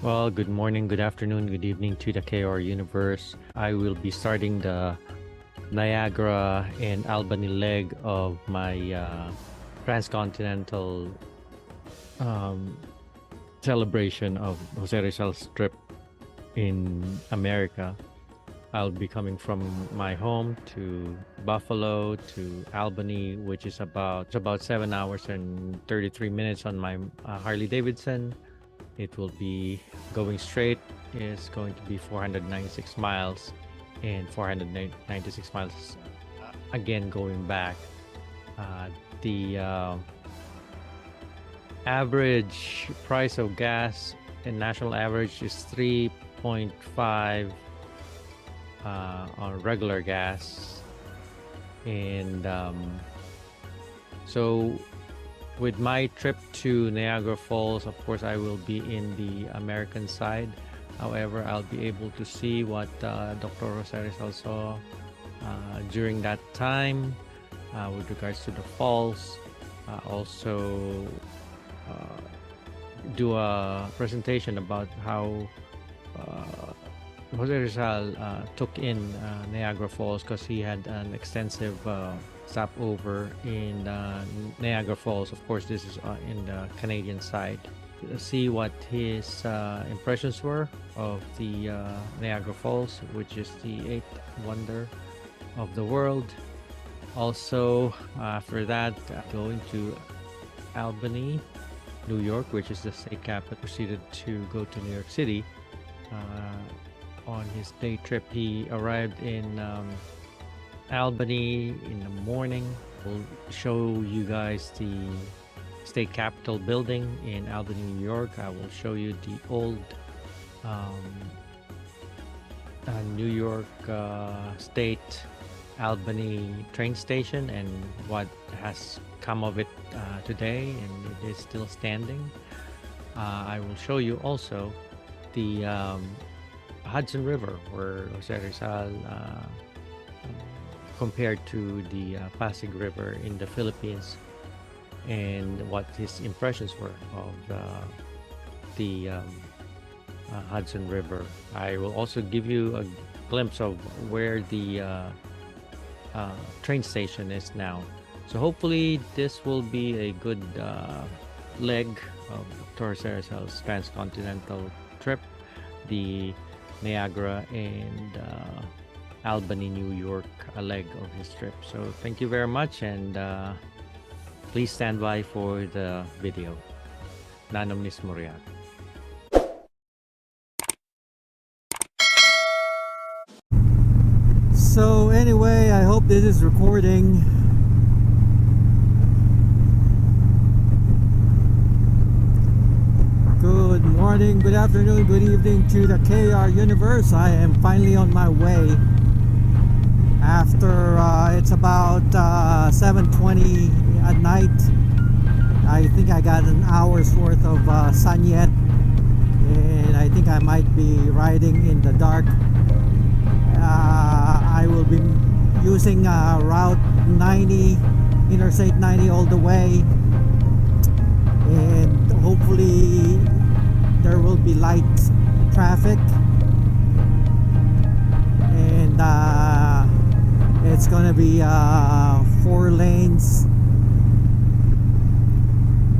Well, good morning, good afternoon, good evening to the KR universe. I will be starting the Niagara and Albany leg of my Transcontinental um, celebration of Jose Rizal's trip in America. I'll be coming from my home to Buffalo to Albany, which is about 7 hours and 33 minutes on my Harley Davidson. It will be going straight is going to be 496 miles and 496 miles again going back. The average price of gas and national average is 3.5 on regular gas, and so with my trip to Niagara Falls, of course, I will be in the American side. However, I'll be able to see what Dr. Rosario saw during that time with regards to the falls. Also, do a presentation about how Jose Rizal took in Niagara Falls, because he had an extensive stopover in Niagara Falls. Of course, this is in the Canadian side. See what his impressions were of the Niagara Falls, which is the eighth wonder of the world. Also, after that, going to Albany, New York, which is the state capital. Proceeded to go to New York City. On his day trip, he arrived in Albany in the morning. We'll show you guys the state capitol building in Albany, New York. I will show you the old New York State Albany train station and what has come of it today, and it is still standing. I will show you also the Hudson River, where Jose Rizal compared to the Pasig River in the Philippines, and what his impressions were of the Hudson River. I will also give you a glimpse of where the train station is now. So hopefully this will be a good leg of Dr. Jose Rizal's transcontinental trip. The Niagara and Albany, New York, a leg of his trip. So thank you very much, and please stand by for the video. Nanom Nismoriat. So anyway, I hope this is recording. Good morning, good afternoon, good evening to the KR universe. I am finally on my way after it's about 7:20 at night. I think I got an hour's worth of sun yet, and I think I might be riding in the dark. I will be using Route 90, Interstate 90 all the way, and hopefully there will be light traffic, and it's gonna be 4 lanes,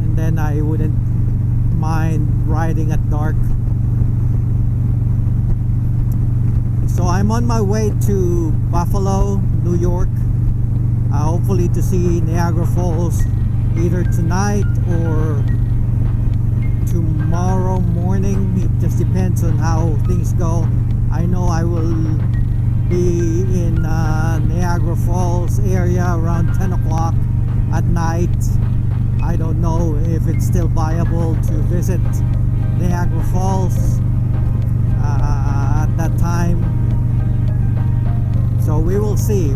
and then I wouldn't mind riding at dark. So I'm on my way to Buffalo, New York, hopefully to see Niagara Falls either tonight or tomorrow morning. It just depends on how things go. I know I will be in Niagara Falls area around 10 o'clock at night. I don't know if it's still viable to visit Niagara Falls at that time. So we will see.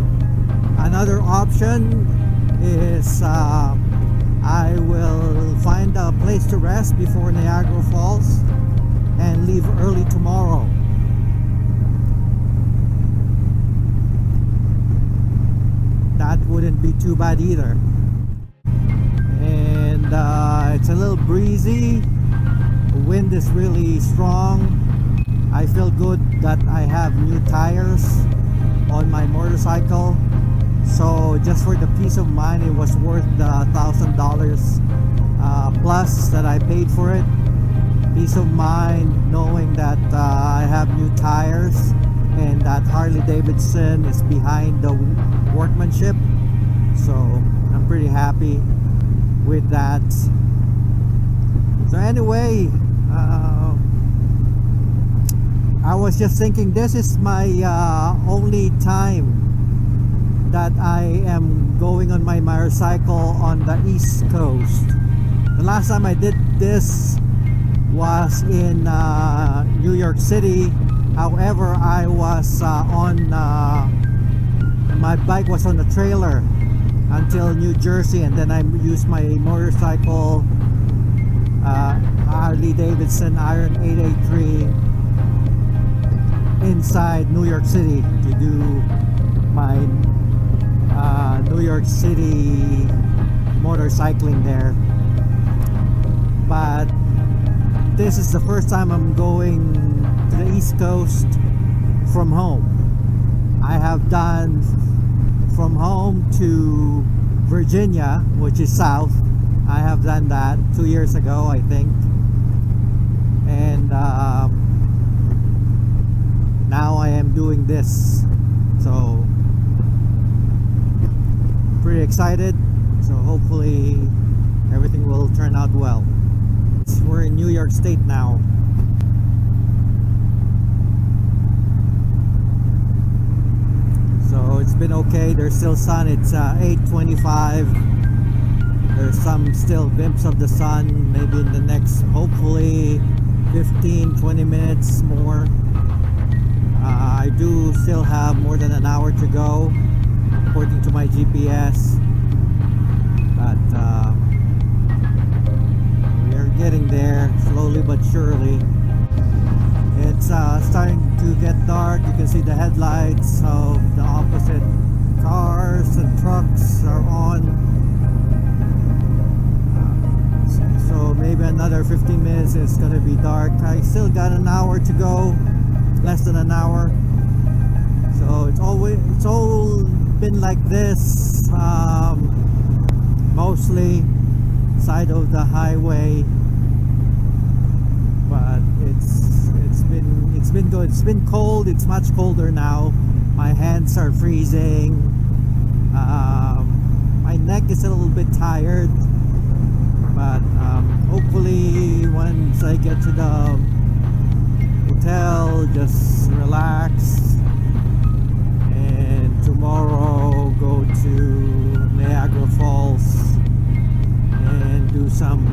Another option is I will find a place to rest before Niagara Falls and leave early tomorrow. That wouldn't be too bad either. And it's a little breezy The wind is really strong. I feel good that I have new tires on my motorcycle. So just for the peace of mind, it was worth the $1,000 plus that I paid for it. Peace of mind knowing that I have new tires and that Harley Davidson is behind the workmanship. So I'm pretty happy with that. So anyway, I was just thinking, this is my only time that I am going on my motorcycle on the East Coast. The last time I did this was in New York City. However, I was my bike was on a trailer until New Jersey, and then I used my motorcycle, Harley Davidson Iron 883, inside New York City to do my New York City motorcycling there. But this is the first time I'm going to the East Coast from home. I have done from home to Virginia, which is south. I have done that 2 years ago, I think. And now I am doing this. So pretty excited. So hopefully everything will turn out well. We're in New York State now. So it's been okay. There's still sun. It's 8:25. There's some still glimpse of the sun. Maybe in the next, hopefully 15-20 minutes more. I do still have more than an hour to go according to my GPS. But getting there slowly but surely. It's starting to get dark. You can see the headlights of the opposite cars and trucks are on. So maybe another 15 minutes it's gonna be dark. I still got an hour to go, less than an hour. So it's all been like this, mostly side of the highway. But it's been good. It's been cold. It's much colder now. My hands are freezing. My neck is a little bit tired, but hopefully once I get to the hotel, just relax, and tomorrow go to Niagara Falls and do some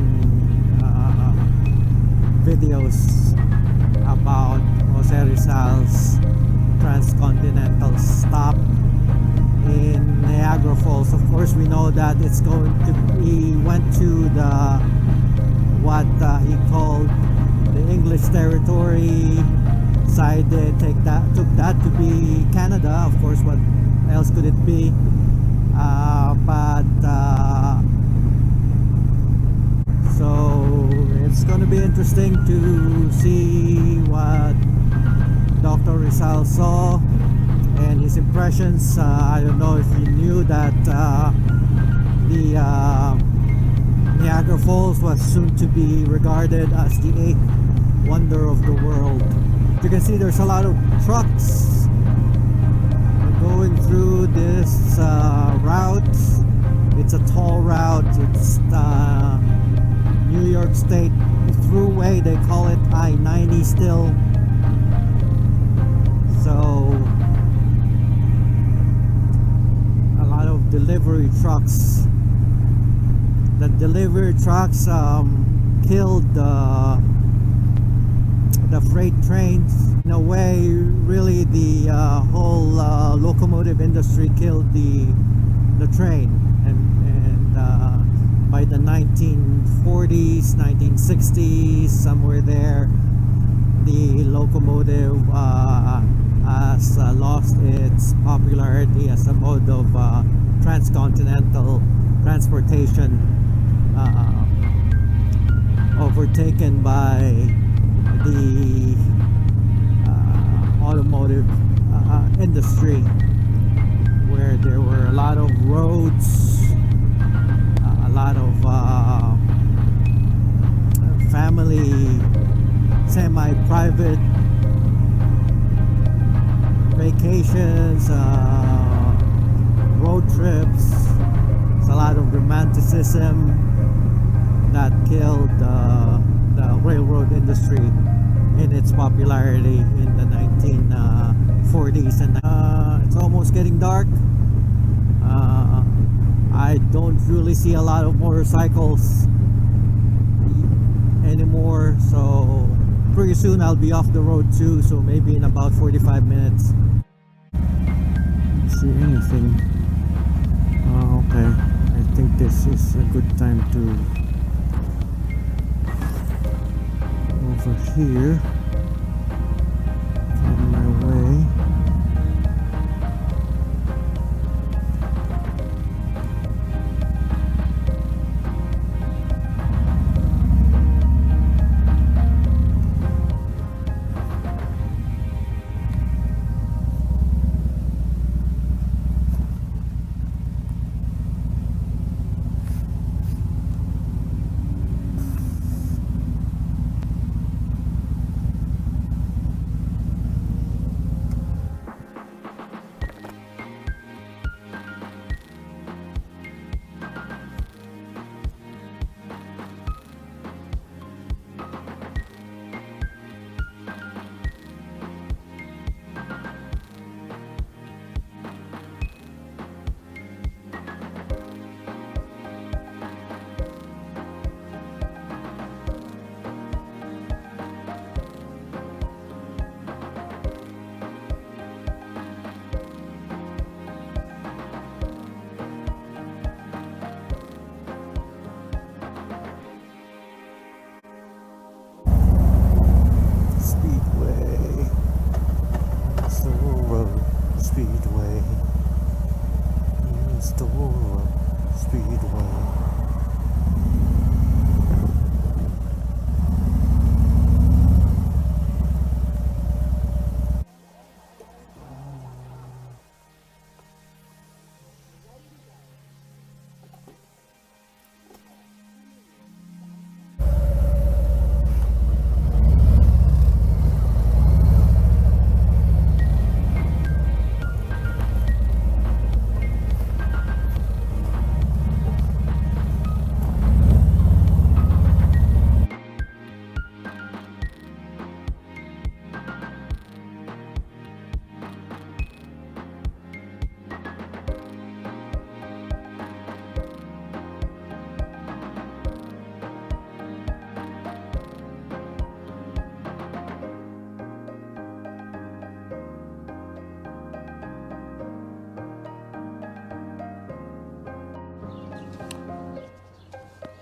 videos about Jose Rizal's Transcontinental stop in Niagara Falls. Of course, we know that it's going to. He went to the what he called the English territory. Zaide took that to be Canada. Of course, what else could it be? So it's going to be interesting to see what Dr. Rizal saw and his impressions. I don't know if you knew that the Niagara Falls was soon to be regarded as the 8th wonder of the world. You can see there's a lot of trucks going through this route. It's a toll route. It's New York State Thruway. They call it I-90 still. So a lot of delivery trucks. The delivery trucks killed the freight trains. In a way, really the whole locomotive industry killed the train. And by the 1940s, 1960s, somewhere there, the locomotive has lost its popularity as a mode of transcontinental transportation over overtaken by the automotive industry, where there were a lot of roads, a lot of family, semi-private vacations, road trips. It's a lot of romanticism that killed the railroad industry in its popularity in the 1940s. And it's almost getting dark. I don't really see a lot of motorcycles anymore, so pretty soon I'll be off the road too, so maybe in about 45 minutes. See anything? Okay, I think this is a good time to over here, find my way.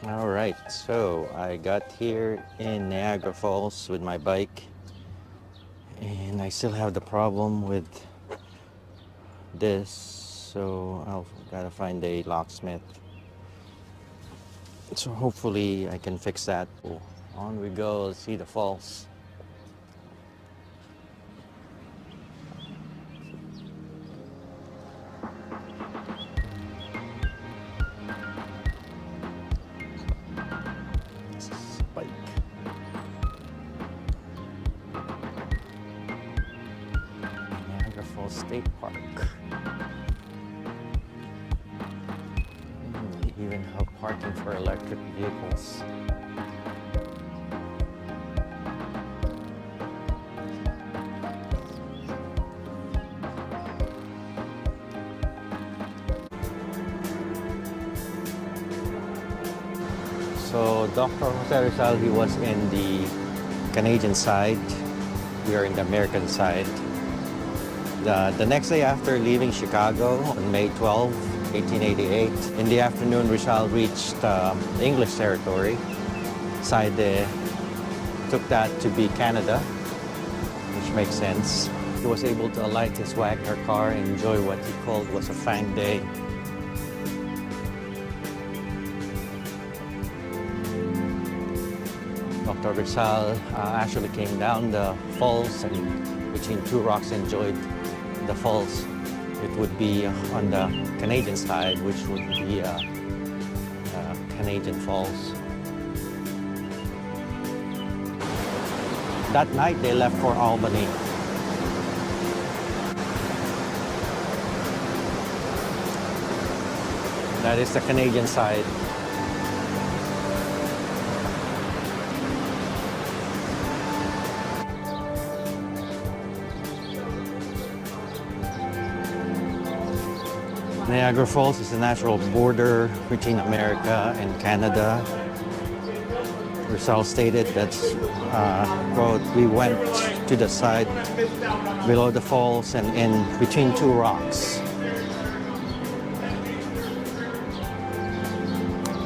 All right, so I got here in Niagara Falls with my bike, and I still have the problem with this, so I'll gotta find a locksmith. So hopefully I can fix that. On we go, let's see the falls. State Park. They even have parking for electric vehicles. So Dr. Jose Rizal, he was in the Canadian side. We are in the American side. The next day after leaving Chicago on May 12, 1888, in the afternoon, Rizal reached English territory. Zaide took that to be Canada, which makes sense. He was able to alight his Wagner car and enjoy what he called was a fine day. Dr. Rizal actually came down the falls and between two rocks enjoyed the falls. It would be on the Canadian side, which would be Canadian Falls. That night they left for Albany. That is the Canadian side. Niagara Falls is the natural border between America and Canada. Rizal stated that, quote, we went to the side below the falls and in between two rocks.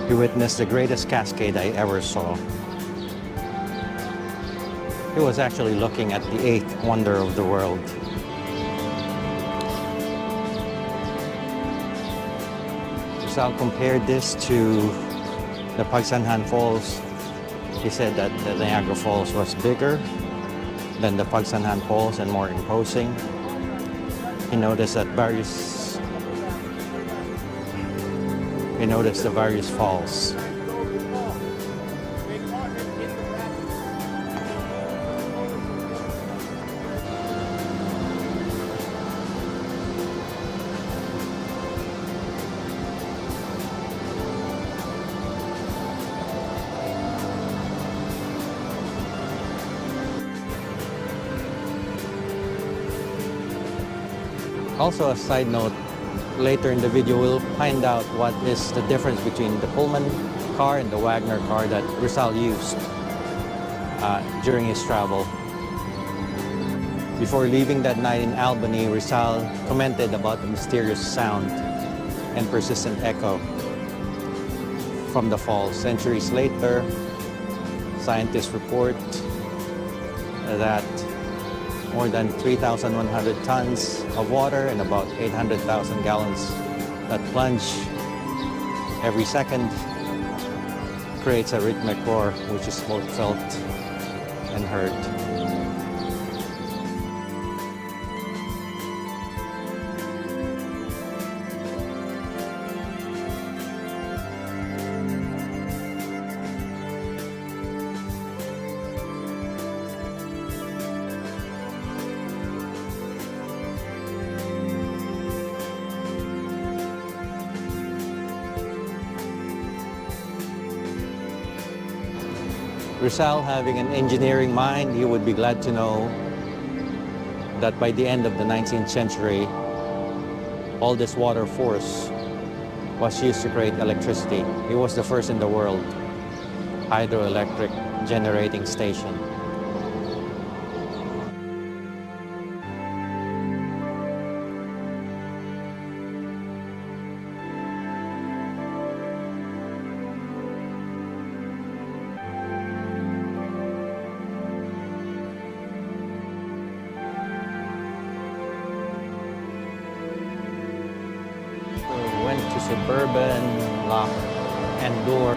We witnessed the greatest cascade I ever saw. He was actually looking at the eighth wonder of the world. Rizal compared this to the Pagsanhan Falls. He said that the Niagara Falls was bigger than the Pagsanhan Falls and more imposing. He noticed the various falls. Also, a side note, later in the video we'll find out what is the difference between the Pullman car and the Wagner car that Rizal used during his travel. Before leaving that night in Albany, Rizal commented about the mysterious sound and persistent echo from the falls. Centuries later, scientists report that more than 3,100 tons of water and about 800,000 gallons that plunge every second creates a rhythmic roar which is both felt and heard. Rizal, having an engineering mind, he would be glad to know that by the end of the 19th century, all this water force was used to create electricity. He was the first in the world hydroelectric generating station. Went to Suburban, Lock and Door.